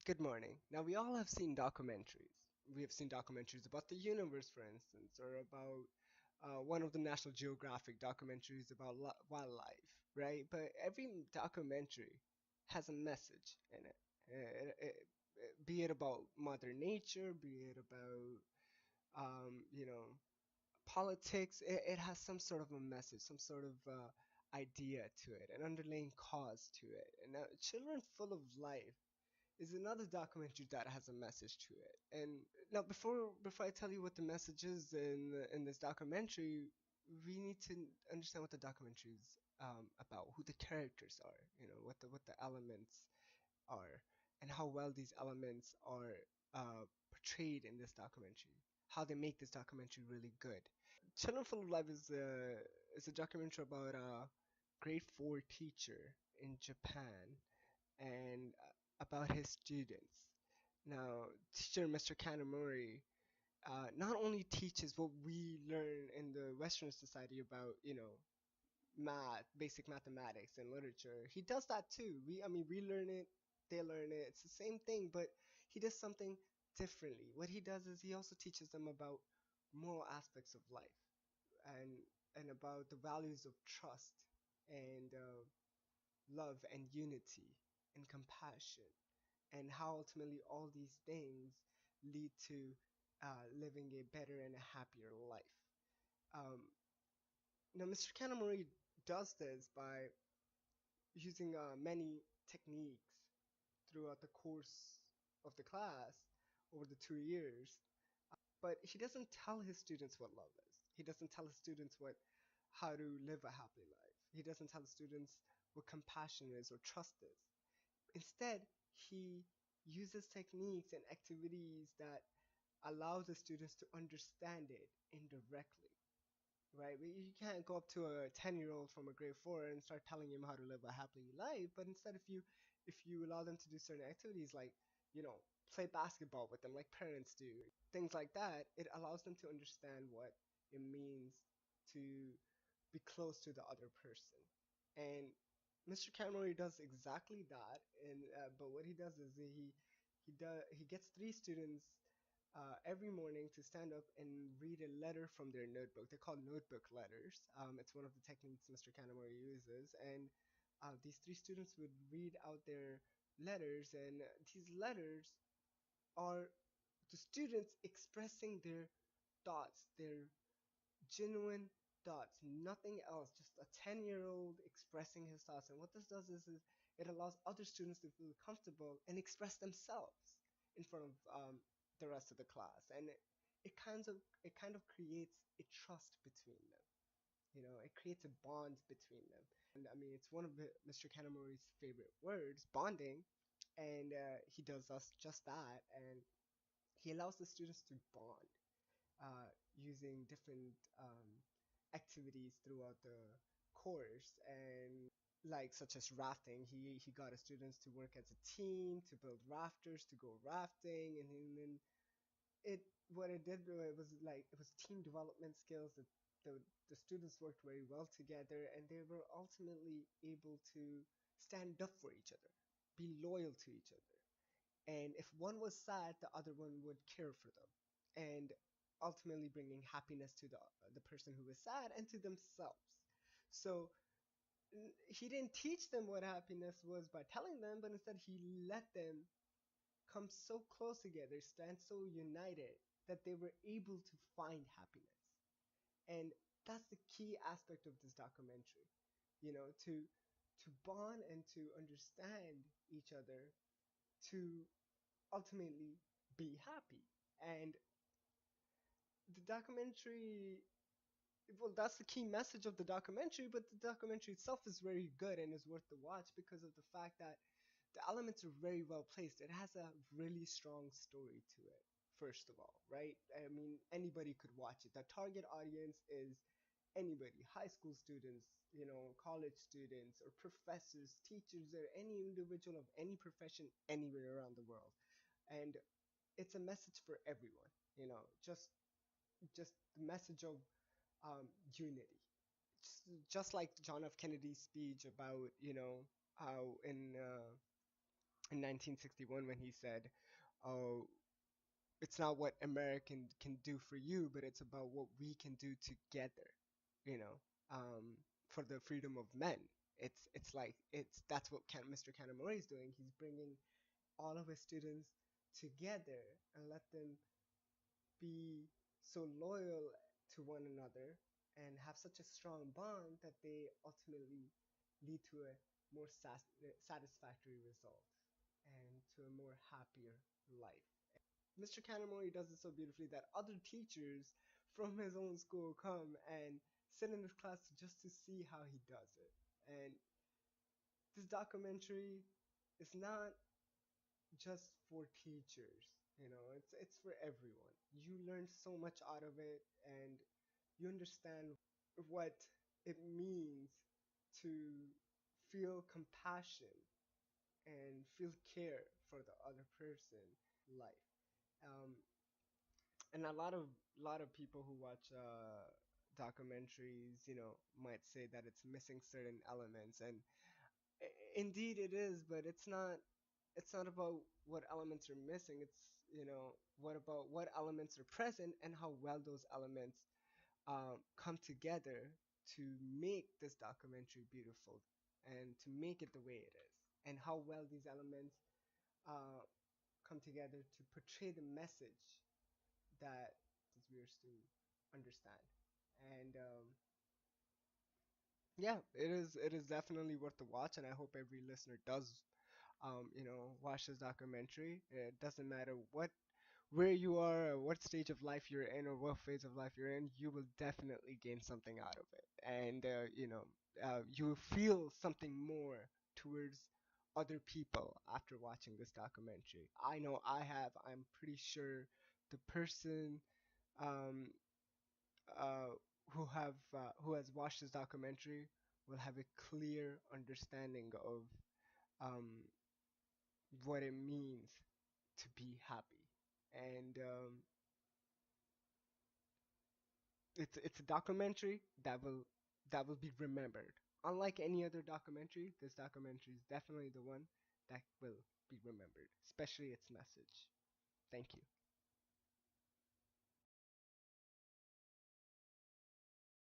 Good morning. Now, we all have seen documentaries. We have seen documentaries about the universe, for instance, or about one of the National Geographic documentaries about wildlife, right? But every documentary has a message in it. Be it about Mother Nature, be it about, you know, politics, it has some sort of a message, some sort of idea to it, an underlying cause to it. And Children Full of Life is another documentary that has a message to it. And now, before I tell you what the message is in this documentary, we need to understand what the documentary is about, who the characters are, what the elements are, and how well these elements are portrayed in this documentary. How they make this documentary really good. Children Full of Life is a documentary about a grade four teacher in Japan and about his students. Now, teacher Mr. Kanamori not only teaches what we learn in the Western society about, math, basic mathematics and literature. He does that too. We learn it, they learn it. It's the same thing, but he does something differently. What he does is he also teaches them about moral aspects of life and about the values of trust and love and unity and compassion, and how ultimately all these things lead to living a better and a happier life. Um, Now, Mr. Kanamori does this by using many techniques throughout the course of the class over the 2 years, but he doesn't tell his students what love is. He doesn't tell his students how to live a happy life. He doesn't tell the students what compassion is or trust is. Instead, he uses techniques and activities that allow the students to understand it indirectly, right? You can't go up to a 10-year-old from a grade four and start telling him how to live a happy life. But instead, if you allow them to do certain activities like, play basketball with them like parents do, things like that, it allows them to understand what it means to be close to the other person. And Mr. Cameron does exactly that. And but what he does is he gets three students every morning to stand up and read a letter from their notebook. They're called notebook letters. It's one of the techniques Mr. Kanamori uses. And these three students would read out their letters, and these letters are the students expressing their thoughts, their genuine thoughts, nothing else, just a 10-year-old expressing his thoughts. And what this does is it allows other students to feel comfortable and express themselves in front of the rest of the class. And it kind of creates a trust between them. It creates a bond between them. And I mean, it's one of Mr. Kanamori's favorite words, bonding. And he does us just that. And he allows the students to bond using different activities throughout the course, and like such as rafting. He got his students to work as a team to build rafters to go rafting, and then it what it did was like it was team development skills that the students worked very well together, and they were ultimately able to stand up for each other, be loyal to each other, and if one was sad, the other one would care for them, and ultimately bringing happiness to the person who was sad and to themselves. So he didn't teach them what happiness was by telling them, but instead he let them come so close together, stand so united that they were able to find happiness. And that's the key aspect of this documentary, to bond and to understand each other, to ultimately be happy. And the documentary, well, that's the key message of the documentary, but the documentary itself is very good and is worth the watch because of the fact that the elements are very well placed. It has a really strong story to it, first of all, right? I mean, anybody could watch it. The target audience is anybody, high school students, college students, or professors, teachers, or any individual of any profession anywhere around the world. And it's a message for everyone, just the message of unity. Just like John F. Kennedy's speech about, how in 1961 when he said, "Oh, it's not what American can do for you, but it's about what we can do together, you know, um, for the freedom of men." It's like it's that's what Mr. Kanamori is doing. He's bringing all of his students together and let them be so loyal to one another and have such a strong bond that they ultimately lead to a more satisfactory result and to a more happier life. Mr. Kanamori does it so beautifully that other teachers from his own school come and sit in his class just to see how he does it. And this documentary is not just for teachers, it's for everyone. You learn so much out of it and you understand what it means to feel compassion and feel care for the other person life. Um, and a lot of people who watch documentaries, might say that it's missing certain elements, and indeed it is, but it's not about what elements are missing. It's what about what elements are present and how well those elements come together to make this documentary beautiful and to make it the way it is, and how well these elements uh, come together to portray the message that is viewers to understand. And yeah, it is definitely worth the watch, and I hope every listener does watch this documentary. It doesn't matter where you are, or what stage of life you're in, or what phase of life you're in, you will definitely gain something out of it, and you will feel something more towards other people after watching this documentary. I know I have. I'm pretty sure the person um, uh, who has watched this documentary will have a clear understanding of um, what it means to be happy. And it's a documentary that will be remembered. Unlike any other documentary, this documentary is definitely the one that will be remembered, especially its message. Thank you.